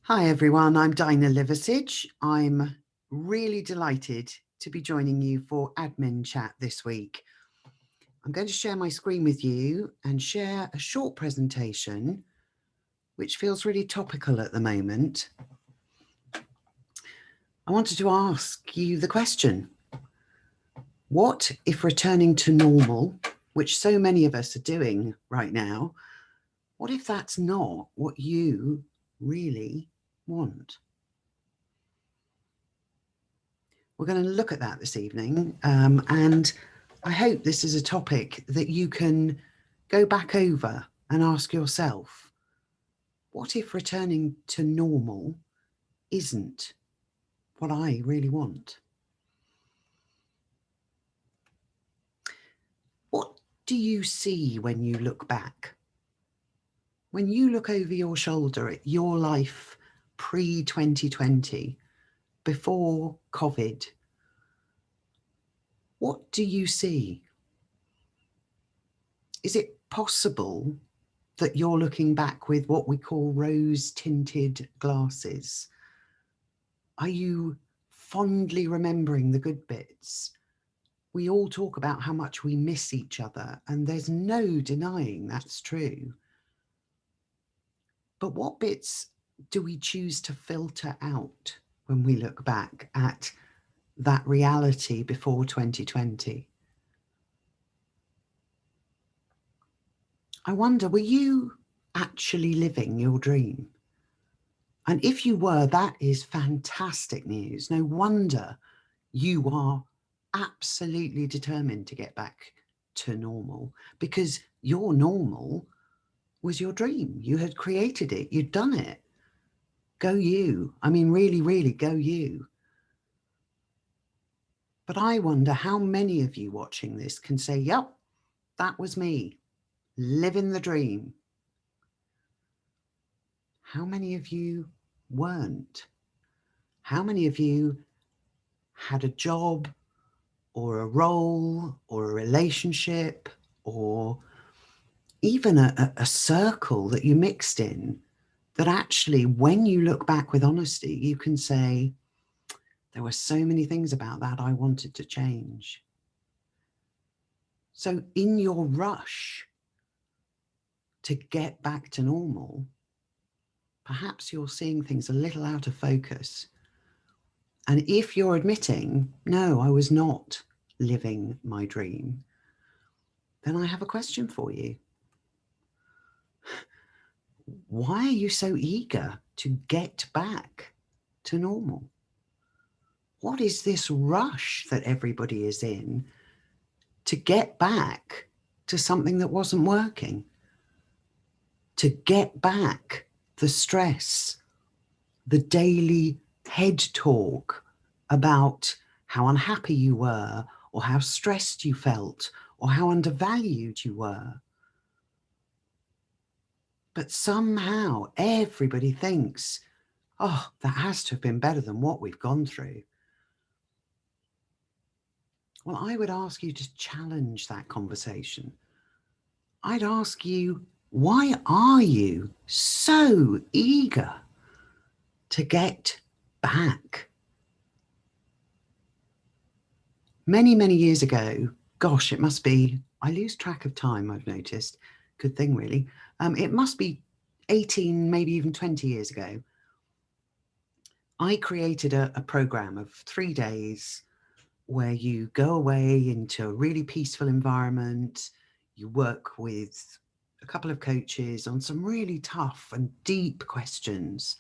Hi everyone, I'm Dinah Liversidge. I'm really delighted to be joining you for AdminChat this week. I'm going to share my screen with you and share a short presentation which feels really topical at the moment. I wanted to ask you the question, what if returning to normal, which so many of us are doing right now, what if that's not what you really want? We're going to look at that this evening, and I hope this is a topic that you can go back over and ask yourself, what if returning to normal isn't what I really want? What do you see when you look back? When you look over your shoulder at your life pre-2020, before COVID, what do you see? Is it possible that you're looking back with what we call rose-tinted glasses? Are you fondly remembering the good bits? We all talk about how much we miss each other, and there's no denying that's true. But what bits do we choose to filter out when we look back at that reality before 2020? I wonder, were you actually living your dream? And if you were, that is fantastic news. No wonder you are absolutely determined to get back to normal, because your normal was your dream. You had created it. You'd done it. Go you. I mean, really, really go you. But I wonder how many of you watching this can say, yep, that was me, living the dream. How many of you weren't? How many of you had a job or a role or a relationship or even a circle that you mixed in that actually, when you look back with honesty, you can say, there were so many things about that I wanted to change. So in your rush to get back to normal, perhaps you're seeing things a little out of focus. And if you're admitting, no, I was not living my dream, then I have a question for you. Why are you so eager to get back to normal? What is this rush that everybody is in to get back to something that wasn't working? To get back the stress, the daily head talk about how unhappy you were, or how stressed you felt, or how undervalued you were. But somehow everybody thinks, oh, that has to have been better than what we've gone through. Well, I would ask you to challenge that conversation. I'd ask you, why are you so eager to get back? Many, many years ago, gosh, it must be, I lose track of time, I've noticed. Good thing, really. It must be 18, maybe even 20 years ago. I created a program of 3 days where you go away into a really peaceful environment. You work with a couple of coaches on some really tough and deep questions.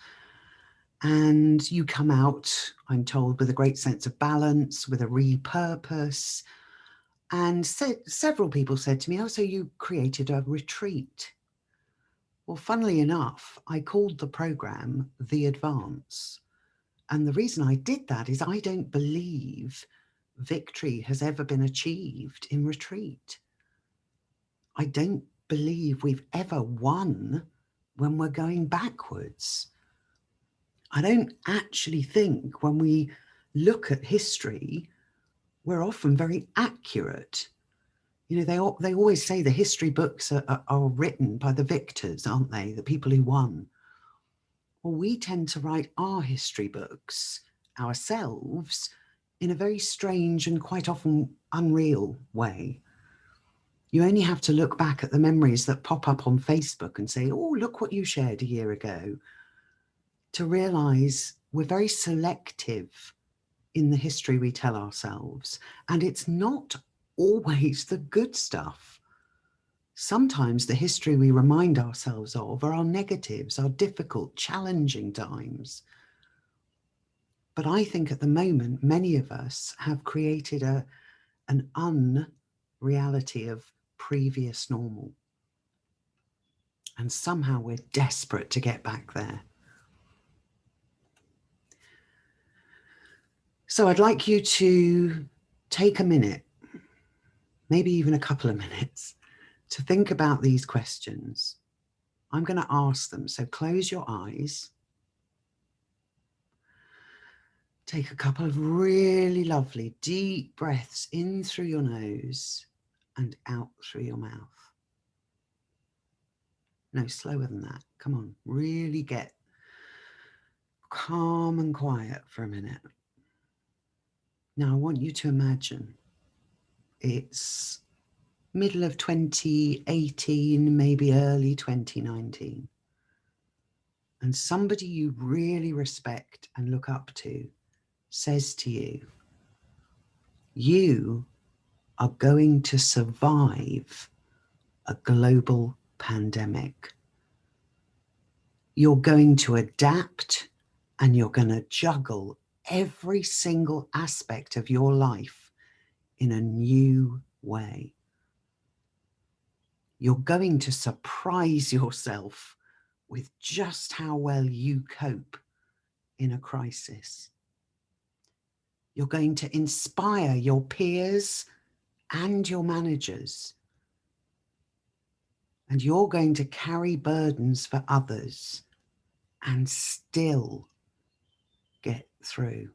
And you come out, I'm told, with a great sense of balance, with a repurpose. And several people said to me, oh, so you created a retreat. Well, funnily enough, I called the program The Advance. And the reason I did that is I don't believe victory has ever been achieved in retreat. I don't believe we've ever won when we're going backwards. I don't actually think when we look at history, we're often very accurate. You know, they always say the history books are written by the victors, aren't they? The people who won. Well, we tend to write our history books ourselves in a very strange and quite often unreal way. You only have to look back at the memories that pop up on Facebook and say, oh, look what you shared a year ago, to realize we're very selective in the history we tell ourselves. And it's not always the good stuff. Sometimes the history we remind ourselves of are our negatives, our difficult, challenging times. But I think at the moment, many of us have created an unreality of previous normal. And somehow we're desperate to get back there. So I'd like you to take a minute, maybe even a couple of minutes, to think about these questions. I'm going to ask them, so close your eyes. Take a couple of really lovely deep breaths in through your nose and out through your mouth. No, slower than that. Come on, really get calm and quiet for a minute. Now I want you to imagine it's middle of 2018, maybe early 2019. And somebody you really respect and look up to says to you, you are going to survive a global pandemic. You're going to adapt and you're going to juggle every single aspect of your life in a new way. You're going to surprise yourself with just how well you cope in a crisis. You're going to inspire your peers and your managers. And you're going to carry burdens for others and still get through.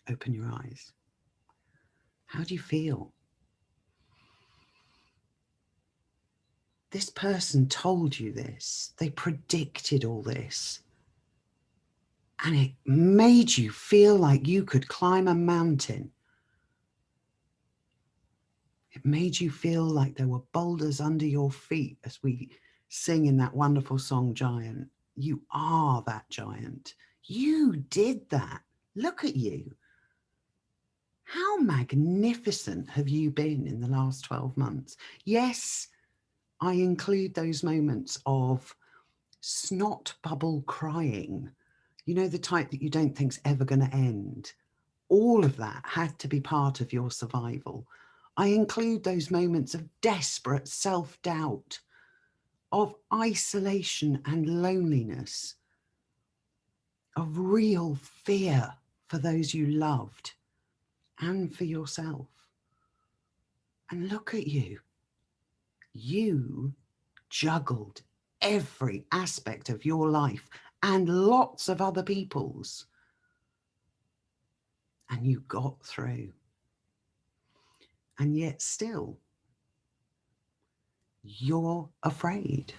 Open your eyes. How do you feel? This person told you this. They predicted all this. And it made you feel like you could climb a mountain. It made you feel like there were boulders under your feet, as we sing in that wonderful song, Giant. You are that giant. You did that. Look at you. How magnificent have you been in the last 12 months? Yes, I include those moments of snot bubble crying, you know, the type that you don't think's ever going to end. All of that had to be part of your survival. I include those moments of desperate self-doubt, of isolation and loneliness, of real fear for those you loved and for yourself. And look at you. You juggled every aspect of your life and lots of other people's. And you got through. And yet still, you're afraid.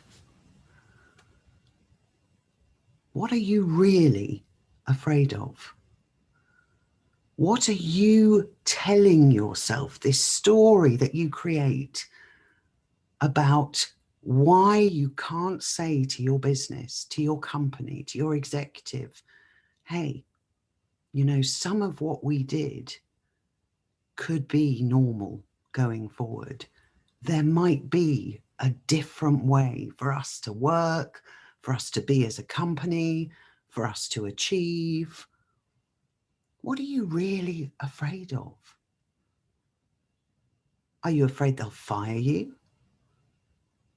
What are you really afraid of? What are you telling yourself, this story that you create about why you can't say to your business, to your company, to your executive, hey, you know, some of what we did could be normal going forward. There might be a different way for us to work, for us to be as a company, for us to achieve. What are you really afraid of? Are you afraid they'll fire you?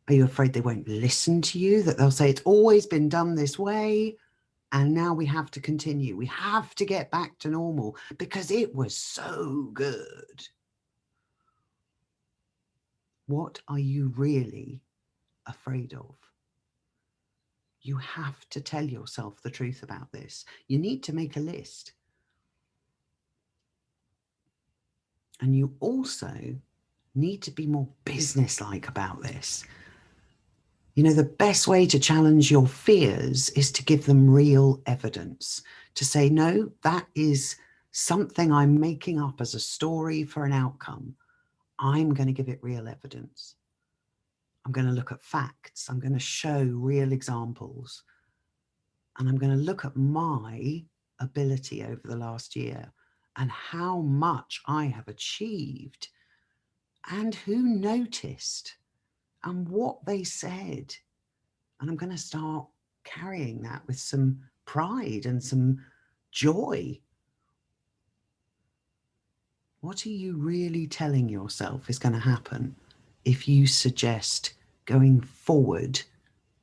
Are you afraid they won't listen to you, that they'll say it's always been done this way and now we have to continue? We have to get back to normal because it was so good. What are you really afraid of? You have to tell yourself the truth about this. You need to make a list. And you also need to be more businesslike about this. You know, the best way to challenge your fears is to give them real evidence, to say, no, that is something I'm making up as a story for an outcome. I'm going to give it real evidence. I'm going to look at facts. I'm going to show real examples. And I'm going to look at my ability over the last year and how much I have achieved and who noticed and what they said. And I'm going to start carrying that with some pride and some joy. What are you really telling yourself is going to happen if you suggest going forward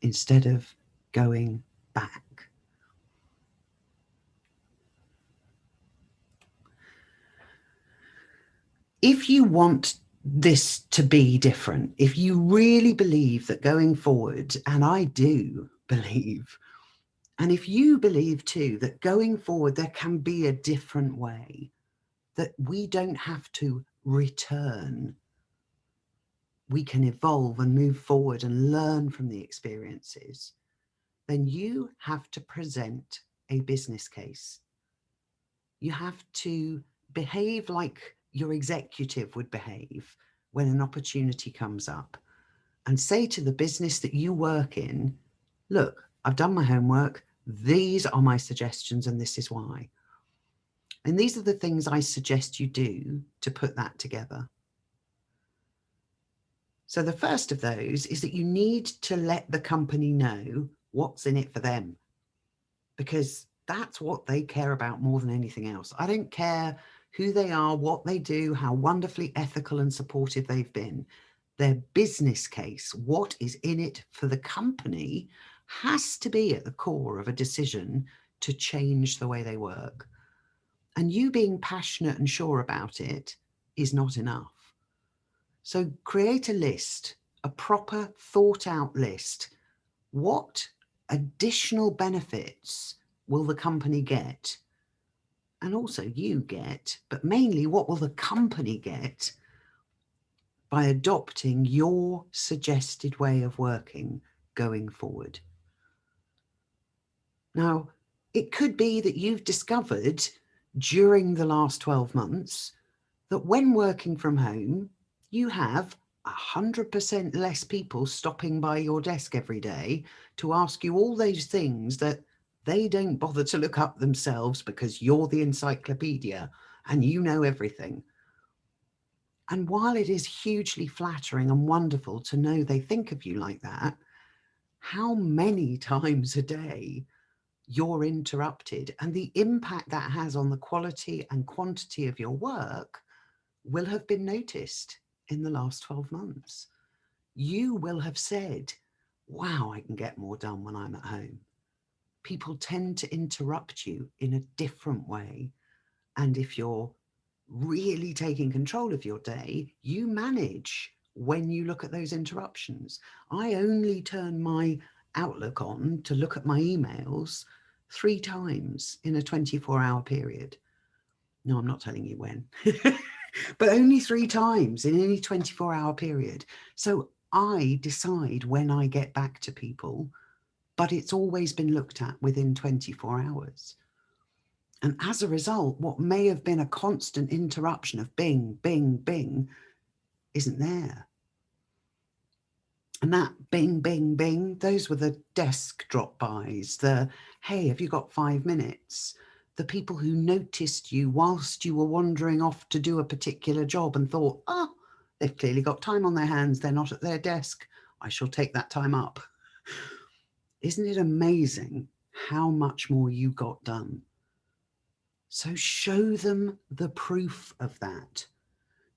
instead of going back? If you want this to be different, if you really believe that going forward, and I do believe, and if you believe too that going forward there can be a different way, that we don't have to return, we can evolve and move forward and learn from the experiences, then you have to present a business case. You have to behave like your executive would behave when an opportunity comes up, and say to the business that you work in, look, I've done my homework. These are my suggestions and this is why. And these are the things I suggest you do to put that together. So the first of those is that you need to let the company know what's in it for them, because that's what they care about more than anything else. I don't care who they are, what they do, how wonderfully ethical and supportive they've been. Their business case, what is in it for the company, has to be at the core of a decision to change the way they work. And you being passionate and sure about it is not enough. So create a list, a proper thought out list. What additional benefits will the company get? And also you get, but mainly what will the company get by adopting your suggested way of working going forward? Now, it could be that you've discovered during the last 12 months that when working from home, you have 100% less people stopping by your desk every day to ask you all those things that they don't bother to look up themselves because you're the encyclopedia and you know everything. And while it is hugely flattering and wonderful to know they think of you like that, how many times a day you're interrupted and the impact that has on the quality and quantity of your work will have been noticed in the last 12 months. You will have said, wow, I can get more done when I'm at home. People tend to interrupt you in a different way. And if you're really taking control of your day, you manage when you look at those interruptions. I only turn my Outlook on to look at my emails 3 times in a 24-hour period. No, I'm not telling you when, but only 3 times in any 24-hour period. So I decide when I get back to people, but it's always been looked at within 24 hours. And as a result, what may have been a constant interruption of bing, bing, bing isn't there. And that bing, bing, bing, those were the desk drop-bys, the, hey, have you got 5 minutes? The people who noticed you whilst you were wandering off to do a particular job and thought, oh, they've clearly got time on their hands. They're not at their desk. I shall take that time up. Isn't it amazing how much more you got done? So show them the proof of that.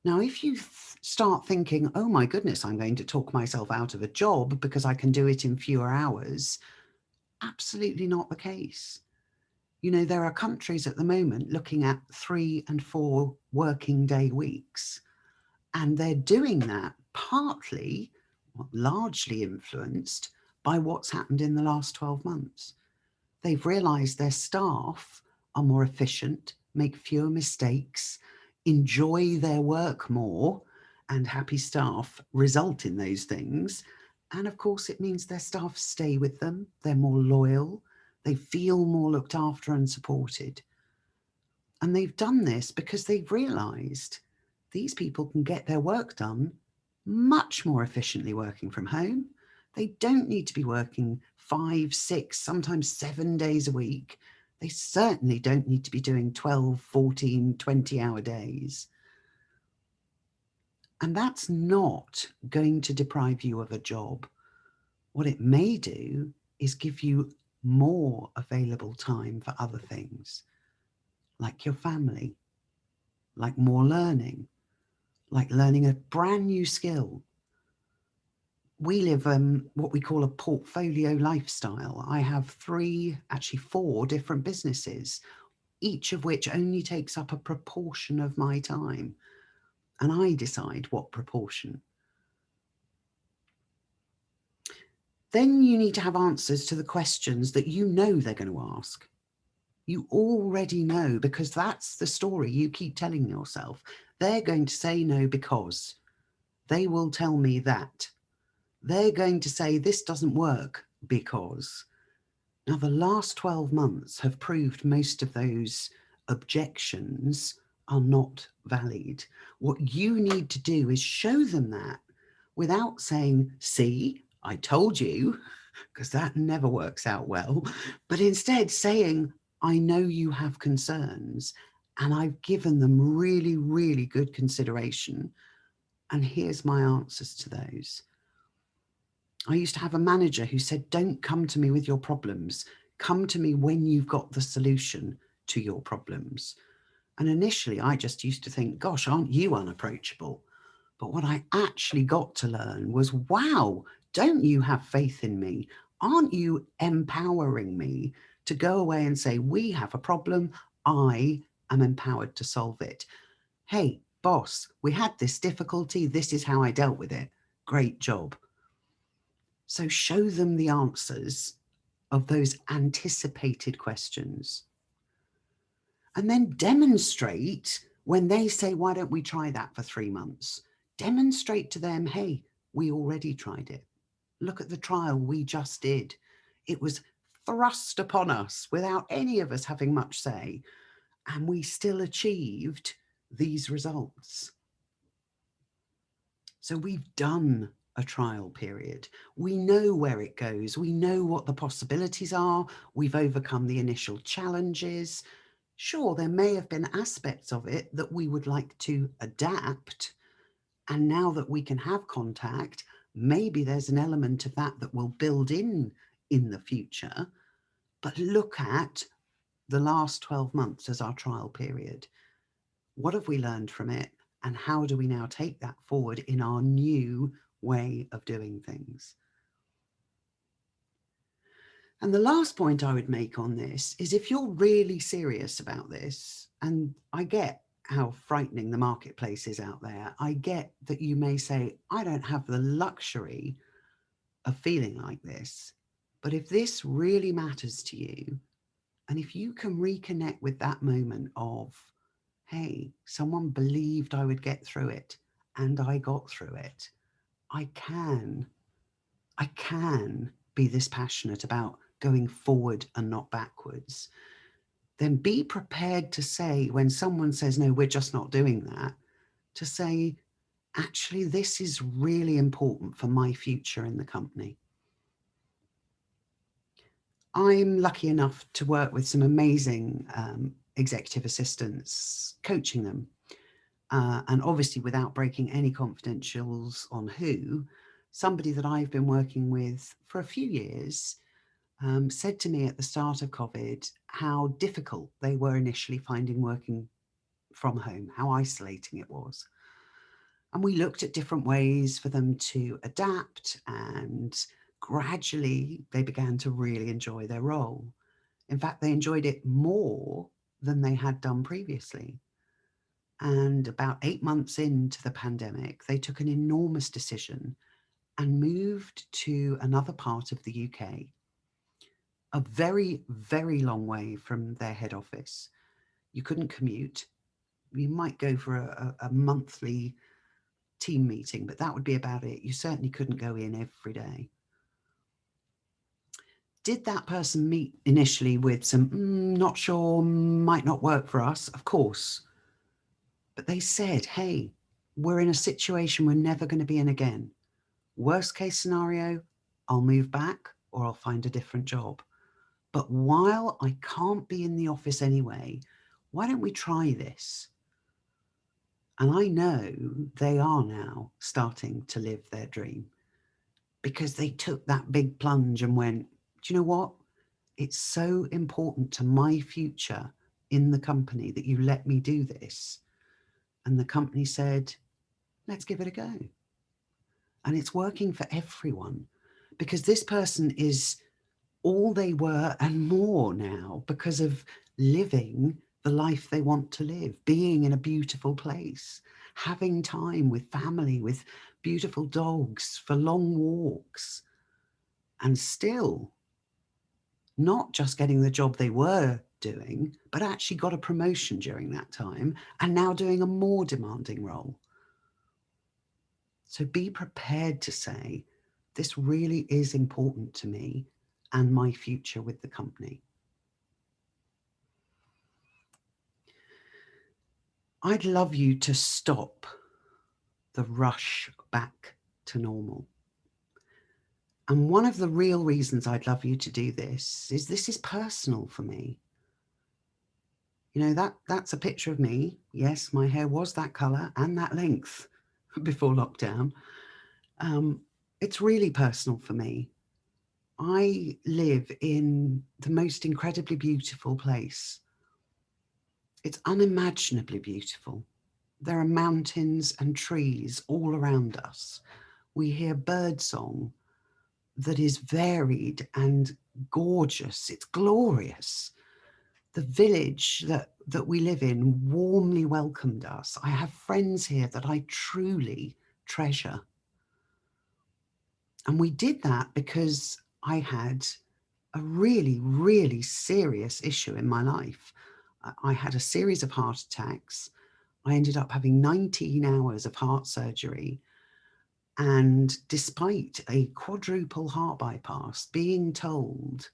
Now, if you start thinking, oh my goodness, I'm going to talk myself out of a job because I can do it in fewer hours, absolutely not the case. You know, there are countries at the moment looking at 3 and 4 working day weeks, and they're doing that partly, largely influenced by what's happened in the last 12 months. They've realized their staff are more efficient, make fewer mistakes, enjoy their work more, and happy staff result in those things. And of course, it means their staff stay with them. They're more loyal. They feel more looked after and supported. And they've done this because they've realized these people can get their work done much more efficiently working from home. They don't need to be working 5, 6, sometimes 7 days a week. They certainly don't need to be doing 12, 14, 20-hour days. And that's not going to deprive you of a job. What it may do is give you more available time for other things, like your family, like more learning, like learning a brand new skill. We live what we call a portfolio lifestyle. I have 3, actually 4 different businesses, each of which only takes up a proportion of my time. And I decide what proportion. Then you need to have answers to the questions that you know they're going to ask. You already know, because that's the story you keep telling yourself. They're going to say no because they will tell me that. They're going to say this doesn't work because. Now, the last 12 months have proved most of those objections are not valid. What you need to do is show them that without saying, see, I told you, because that never works out well, but instead saying, I know you have concerns and I've given them really, really good consideration. And here's my answers to those. I used to have a manager who said, don't come to me with your problems. Come to me when you've got the solution to your problems. And initially, I just used to think, gosh, aren't you unapproachable? But what I actually got to learn was, wow, don't you have faith in me? Aren't you empowering me to go away and say, we have a problem. I am empowered to solve it. Hey, boss, we had this difficulty. This is how I dealt with it. Great job. So show them the answers of those anticipated questions. And then demonstrate when they say, why don't we try that for 3 months? Demonstrate to them, hey, we already tried it. Look at the trial we just did. It was thrust upon us without any of us having much say, and we still achieved these results. So we've done a trial period. We know where it goes. We know what the possibilities are. We've overcome the initial challenges. Sure, there may have been aspects of it that we would like to adapt. And now that we can have contact, maybe there's an element of that that will build in the future. But look at the last 12 months as our trial period. What have we learned from it? And how do we now take that forward in our new way of doing things? And the last point I would make on this is, if you're really serious about this, and I get how frightening the marketplace is out there, I get that you may say, I don't have the luxury of feeling like this. But if this really matters to you, and if you can reconnect with that moment of, hey, someone believed I would get through it and I got through it. I can be this passionate about going forward and not backwards. Then be prepared to say, when someone says, no, we're just not doing that, to say, actually, this is really important for my future in the company. I'm lucky enough to work with some amazing executive assistants, coaching them. And obviously, without breaking any confidentials on who, somebody that I've been working with for a few years said to me at the start of COVID how difficult they were initially finding working from home, how isolating it was. And we looked at different ways for them to adapt, and gradually they began to really enjoy their role. In fact, they enjoyed it more than they had done previously. And about 8 months into the pandemic, they took an enormous decision and moved to another part of the UK, a very, very long way from their head office. You couldn't commute. You might go for a monthly team meeting, but that would be about it. You certainly couldn't go in every day. Did that person meet initially with some, not sure, might not work for us? Of course. But they said, hey, we're in a situation we're never going to be in again. Worst case scenario, I'll move back or I'll find a different job. But while I can't be in the office anyway, why don't we try this? And I know they are now starting to live their dream because they took that big plunge and went, do you know what? It's so important to my future in the company that you let me do this. And the company said, let's give it a go. And it's working for everyone because this person is all they were and more now because of living the life they want to live, being in a beautiful place, having time with family, with beautiful dogs for long walks, and still not just getting the job they were doing, but actually got a promotion during that time and now doing a more demanding role. So be prepared to say, this really is important to me and my future with the company. I'd love you to stop the rush back to normal. And one of the real reasons I'd love you to do this is personal for me. You know, that's a picture of me. Yes, my hair was that color and that length before lockdown. It's really personal for me. I live in the most incredibly beautiful place. It's unimaginably beautiful. There are mountains and trees all around us. We hear birdsong that is varied and gorgeous. It's glorious. The village that we live in warmly welcomed us. I have friends here that I truly treasure. And we did that because I had a really, really serious issue in my life. I had a series of heart attacks. I ended up having 19 hours of heart surgery. And despite a quadruple heart bypass, being told,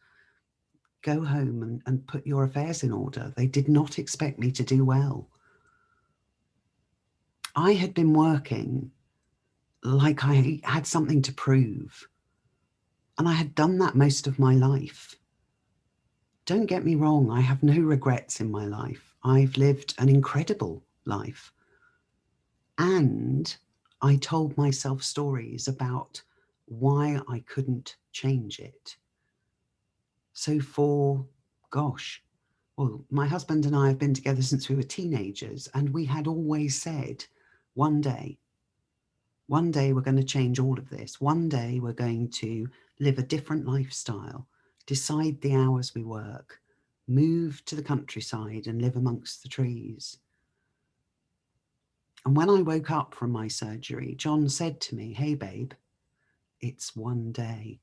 go home and put your affairs in order, they did not expect me to do well. I had been working like I had something to prove. And I had done that most of my life. Don't get me wrong, I have no regrets in my life. I've lived an incredible life. And I told myself stories about why I couldn't change it. So for, gosh, well, my husband and I have been together since we were teenagers, and we had always said, one day we're going to change all of this. One day we're going to live a different lifestyle, decide the hours we work, move to the countryside and live amongst the trees. And when I woke up from my surgery, John said to me, hey, babe, it's one day.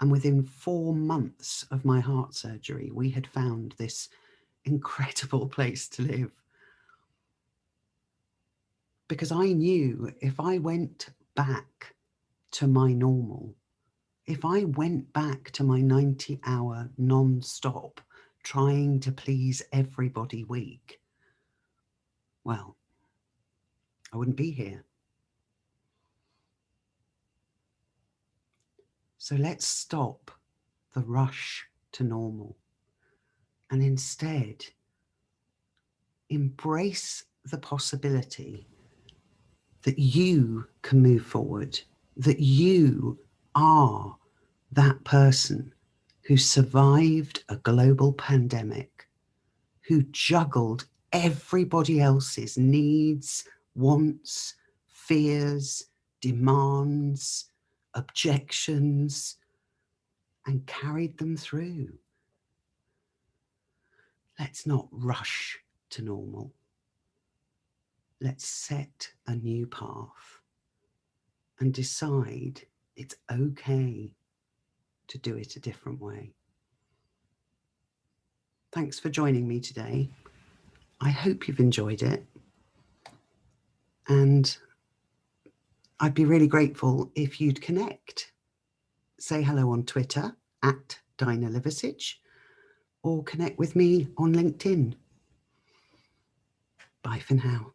And within 4 months of my heart surgery, we had found this incredible place to live. Because I knew if I went back to my normal, if I went back to my 90-hour non-stop trying to please everybody week, well, I wouldn't be here. So let's stop the rush to normal and instead embrace the possibility that you can move forward, that you are that person who survived a global pandemic, who juggled everybody else's needs, wants, fears, demands, objections, and carried them through. Let's not rush to normal. Let's set a new path and decide it's okay to do it a different way. Thanks for joining me today. I hope you've enjoyed it. And I'd be really grateful if you'd connect. Say hello on Twitter at Dinah Liversidge, or connect with me on LinkedIn. Bye for now.